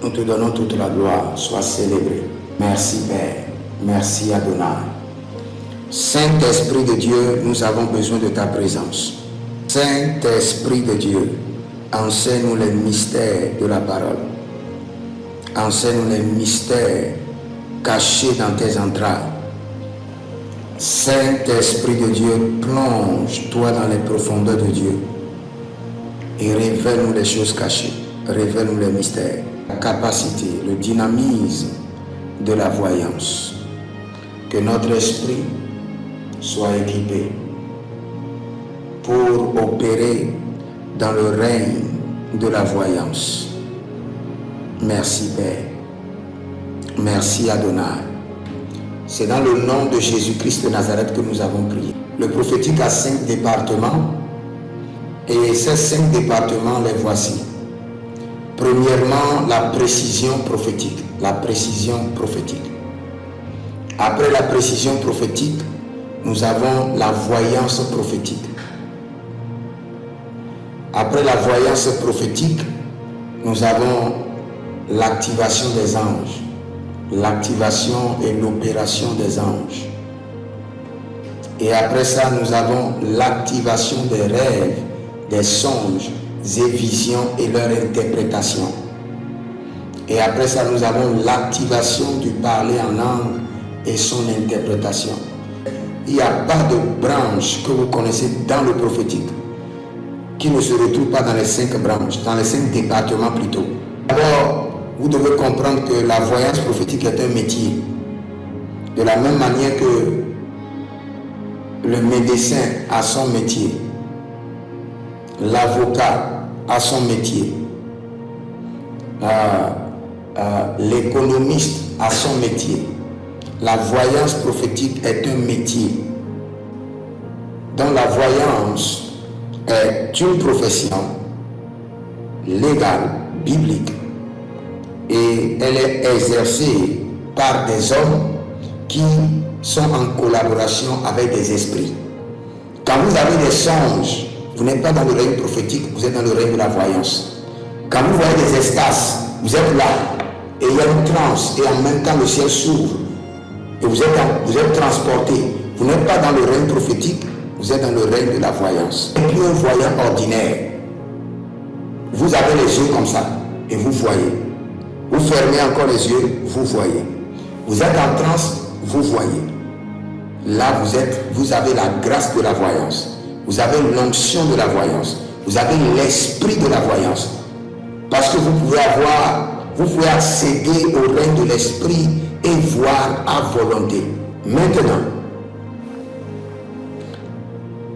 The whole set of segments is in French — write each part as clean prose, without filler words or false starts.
Nous te donnons toute la gloire. Sois célébré. Merci Père. Merci Adonai. Saint-Esprit de Dieu, nous avons besoin de ta présence. Saint-Esprit de Dieu, enseigne-nous les mystères de la parole. Enseigne-nous les mystères cachés dans tes entrailles. Saint-Esprit de Dieu, plonge-toi dans les profondeurs de Dieu et révèle-nous les choses cachées. Révèle-nous les mystères, la capacité, le dynamisme de la voyance. Que notre esprit soit équipé pour opérer dans le règne de la voyance. Merci Père. Merci Adonai. C'est dans le nom de Jésus-Christ de Nazareth que nous avons prié. Le prophétique a 5 départements et ces 5 départements, les voici. Premièrement, la précision prophétique. La précision prophétique. Après la précision prophétique, nous avons la voyance prophétique. Après la voyance prophétique, nous avons l'activation des anges. L'activation et l'opération des anges. Et après ça, nous avons l'activation des rêves, des songes et visions et leur interprétation. Et après ça, nous avons l'activation du parler en langue et son interprétation. Il n'y a pas de branche que vous connaissez dans le prophétique qui ne se retrouve pas dans les 5 branches, dans les 5 départements plutôt. D'abord, vous devez comprendre que la voyance prophétique est un métier. De la même manière que le médecin a son métier, l'avocat a son métier, l'économiste a son métier. La voyance prophétique est un métier. Donc la voyance est une profession légale, biblique, et elle est exercée par des hommes qui sont en collaboration avec des esprits. Quand vous avez des songes, vous n'êtes pas dans le règne prophétique, vous êtes dans le règne de la voyance. Quand vous voyez des extases, vous êtes là, et il y a une transe, et en même temps le ciel s'ouvre, et vous êtes transporté. Vous n'êtes pas dans le règne prophétique, vous êtes dans le règne de la voyance. Et puis un voyant ordinaire, vous avez les yeux comme ça, et vous voyez. Vous fermez encore les yeux, vous voyez. Vous êtes en transe, vous voyez. Là, vous avez la grâce de la voyance. Vous avez l'onction de la voyance. Vous avez l'esprit de la voyance. Parce que vous pouvez accéder au règne de l'esprit et voir à volonté. Maintenant,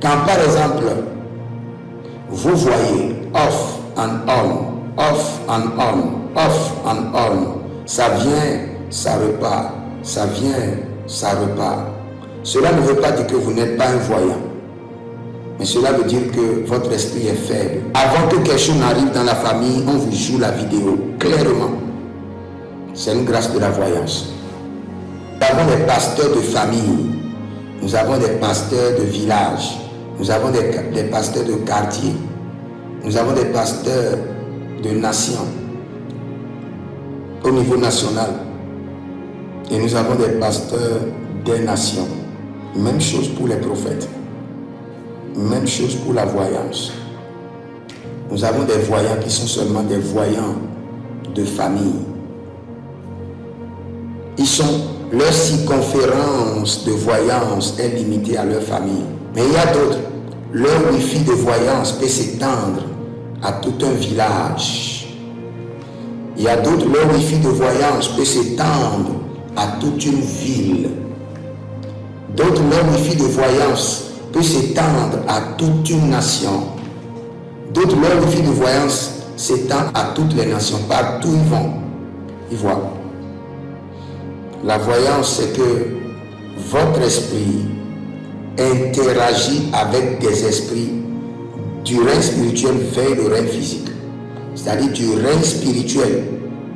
quand par exemple, vous voyez off and on, off and on, off and on, ça vient, ça repart, ça vient, ça repart. Cela ne veut pas dire que vous n'êtes pas un voyant, mais cela veut dire que votre esprit est faible. Avant que quelque chose n'arrive dans la famille, on vous joue la vidéo clairement. C'est une grâce de la voyance. Nous avons des pasteurs de famille, nous avons des pasteurs de village, nous avons des pasteurs de quartier, nous avons des pasteurs de nation, au niveau national, et nous avons des pasteurs des nations. Même chose pour les prophètes, même chose pour la voyance. Nous avons des voyants qui sont seulement des voyants de famille. Leur circonférence de voyance est limitée à leur famille. Mais il y a d'autres, leur wifi de voyance peut s'étendre à tout un village. Il y a d'autres, leur wifi de voyance peut s'étendre à toute une ville. D'autres, leur wifi de voyance peut s'étendre à toute une nation. D'autres, leur wifi de voyance s'étend à toutes les nations. Partout ils vont, ils voient. La voyance, c'est que votre esprit interagit avec des esprits du règne spirituel vers le règne physique. C'est-à-dire du règne spirituel,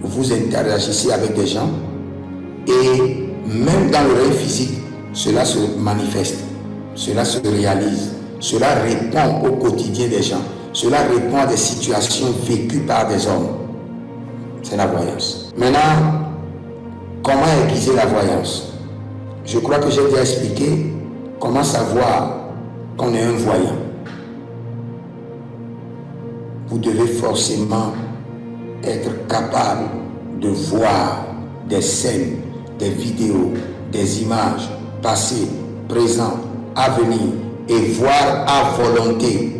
vous interagissez avec des gens et même dans le règne physique, cela se manifeste, cela se réalise, cela répond au quotidien des gens, cela répond à des situations vécues par des hommes. C'est la voyance. Maintenant, comment aiguiser la voyance? Je crois que j'ai déjà expliqué comment savoir qu'on est un voyant. Vous devez forcément être capable de voir des scènes, des vidéos, des images passées, présentes, à venir et voir à volonté.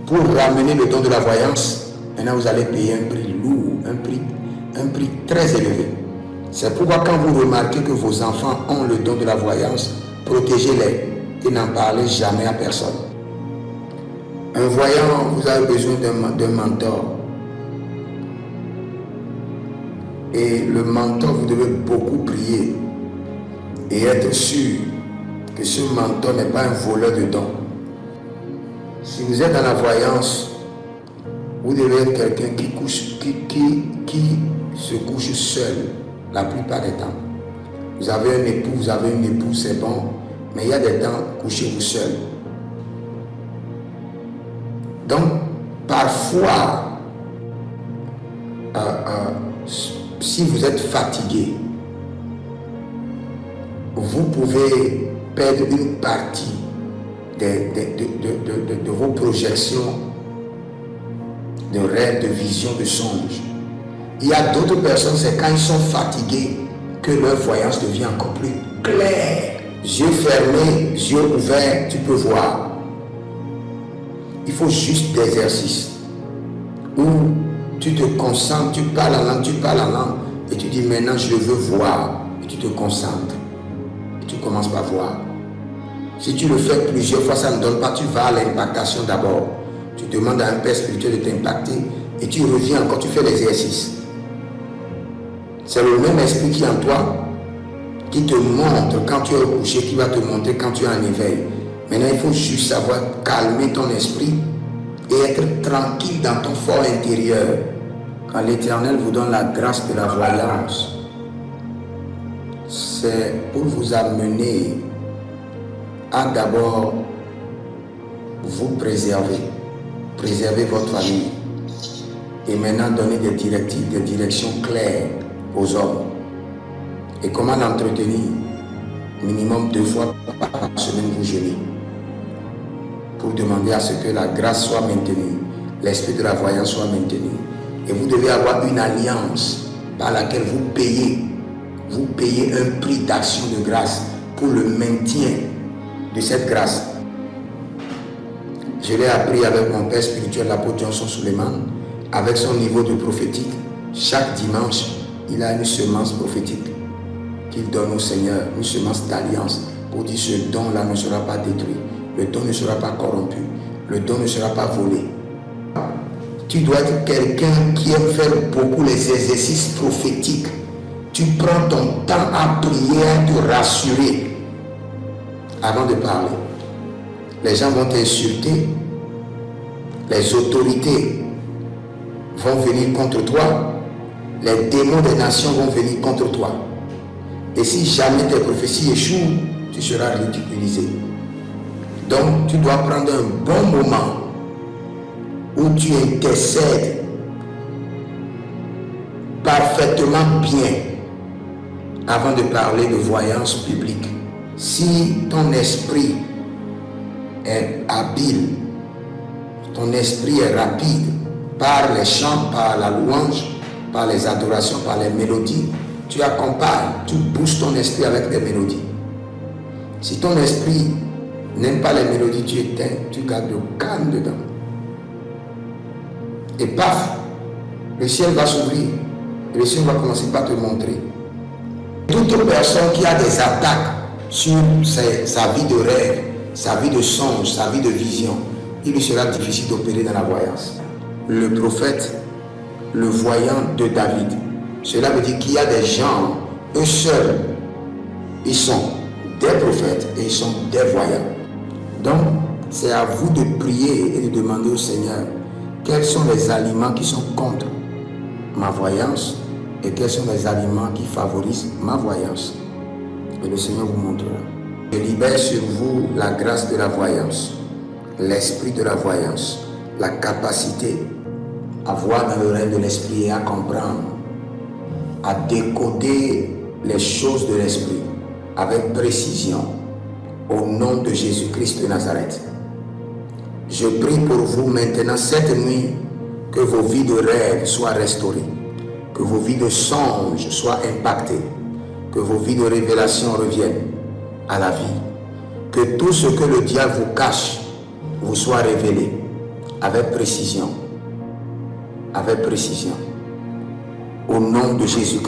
Pour ramener le don de la voyance, maintenant vous allez payer un prix lourd, un prix très élevé. C'est pourquoi quand vous remarquez que vos enfants ont le don de la voyance, protégez-les et n'en parlez jamais à personne. Un voyant, vous avez besoin d'un mentor. Et le mentor, vous devez beaucoup prier et être sûr que ce mentor n'est pas un voleur de dons. Si vous êtes dans la voyance, vous devez être quelqu'un qui se couche seul la plupart des temps. Vous avez un époux, vous avez une épouse, c'est bon, mais il y a des temps, couchez-vous seul. Donc, parfois, si vous êtes fatigué, vous pouvez perdre une partie de vos projections, de rêves, de visions, de songes. Il y a d'autres personnes, c'est quand ils sont fatigués que leur voyance devient encore plus claire. Yeux fermés, yeux ouverts, tu peux voir. Il faut juste des exercices où tu te concentres, tu parles en langue, et tu dis maintenant je veux voir, et tu te concentres, et tu commences par voir. Si tu le fais plusieurs fois, ça ne donne pas, tu vas à l'impactation d'abord. Tu demandes à un père spirituel de t'impacter, et tu reviens encore, tu fais l'exercice. C'est le même esprit qui est en toi, qui te montre quand tu es au coucher, qui va te montrer quand tu es en éveil. Maintenant, il faut juste savoir calmer ton esprit et être tranquille dans ton fort intérieur. Quand l'Éternel vous donne la grâce de la voyance, c'est pour vous amener à d'abord vous préserver votre famille et maintenant donner des directives, des directions claires aux hommes. Et comment l'entretenir? Minimum 2 fois par semaine, vous jeûnez pour demander à ce que la grâce soit maintenue, l'esprit de la voyance soit maintenu. Et vous devez avoir une alliance par laquelle vous payez un prix d'action de grâce pour le maintien de cette grâce. Je l'ai appris avec mon père spirituel, l'apôtre Johnson Suleiman, avec son niveau de prophétique. Chaque dimanche, il a une semence prophétique qu'il donne au Seigneur, une semence d'alliance pour dire ce don-là ne sera pas détruit, le don ne sera pas corrompu, le don ne sera pas volé. Tu dois être quelqu'un qui aime faire beaucoup les exercices prophétiques. Tu prends ton temps à prier, à te rassurer avant de parler. Les gens vont t'insulter, les autorités vont venir contre toi, les démons des nations vont venir contre toi. Et si jamais tes prophéties échouent, tu seras ridiculisé. Donc tu dois prendre un bon moment où tu intercèdes parfaitement bien avant de parler de voyance publique. Si ton esprit est habile, ton esprit est rapide par les chants, par la louange, par les adorations, par les mélodies, tu accompagnes, tu boostes ton esprit avec des mélodies. Si ton esprit n'aime pas les mélodies, tu éteins, tu gardes le calme dedans. Et paf, le ciel va s'ouvrir et le ciel va commencer par te montrer. Toute personne qui a des attaques sur sa vie de rêve, sa vie de songe, sa vie de vision, il lui sera difficile d'opérer dans la voyance. Le prophète, le voyant de David, cela veut dire qu'il y a des gens, eux seuls, ils sont des prophètes et ils sont des voyants. Donc, c'est à vous de prier et de demander au Seigneur quels sont les aliments qui sont contre ma voyance et quels sont les aliments qui favorisent ma voyance. Et le Seigneur vous montrera. Je libère sur vous la grâce de la voyance, l'esprit de la voyance, la capacité à voir dans le règne de l'esprit et à comprendre à décoder les choses de l'esprit avec précision au nom de Jésus-Christ de Nazareth. Je prie pour vous maintenant cette nuit que vos vies de rêve soient restaurées, que vos vies de songes soient impactées, que vos vies de révélation reviennent à la vie, que tout ce que le diable vous cache vous soit révélé avec précision, au nom de Jésus-Christ.